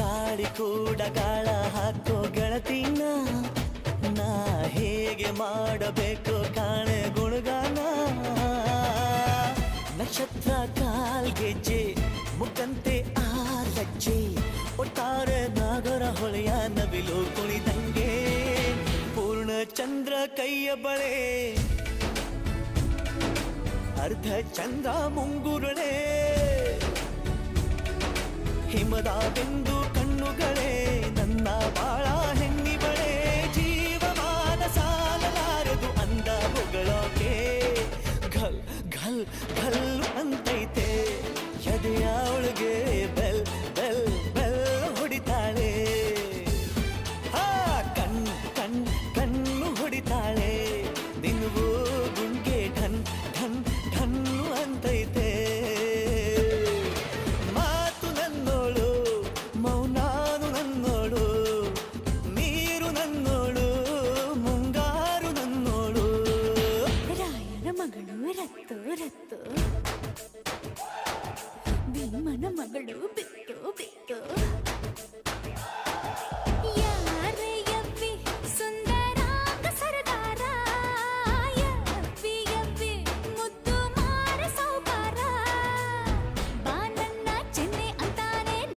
ಗಾಳಿ ಕೂಡ ಗಾಳ ಹಾಕೋ ಗೆಳತಿನ ನಾ ಹೇಗೆ ಮಾಡಬೇಕು ಕಾಣೆ ಗುಣಗಾನ ನಕ್ಷತ್ರ ಕಾಲ್ಗೆಜ್ಜೆ ಮುಖಂತೆ ಆ ಲಜ್ಜೆ ಒಟ್ಟಾರೆ ನಾಗರ ಹೊಳೆಯ ನವಿಲು ಕುಣಿದಂಗೆ ಪೂರ್ಣ ಚಂದ್ರ ಕೈಯ ಬಳೆ ಅರ್ಧ ಚಂದ್ರ ಮುಂಗುರುಳೆ ಹಿಮದ ಬಿಂದು ಕಣ್ಣುಗಳೇ ನನ್ನ ಬಾಳ ಹೆಣ್ಣಿಬಳೆ ಜೀವಮಾನ ಸಾಲಲಾರದು ಅಂದ ಹೊಗಳೋಕೆ ಘಲ್ ಘಲ್ ಘಲ್ ಅಂತೈತೆ ಎದೆಯ ಒಳಗೆ ಬೆಲ್ ಬೆಲ್ ಬೆಲ್ ಹೊಡಿತಾಳೆ ಹಾ ಕಣ್ಣು ಹೊಡಿತಾಳೆ ದಿನವೂ ಗುಂಗೆ ಢನ್ ಢನ್ ಢನ್ನು ಅಂತೈತೆ ಮಾತು ನನ್ನೋಳು ಮೌನಾನು ನನ್ನೋಳು ನೀರು ನನ್ನೋಳು ಮುಂಗಾರು ನನ್ನೋಳು ರಾಯನ ಮಗಳು ರತ್ತು ರತ್ತು ಭೀಮನ ಮಗಳು ಬಿತ್ತು ಬಿತ್ತು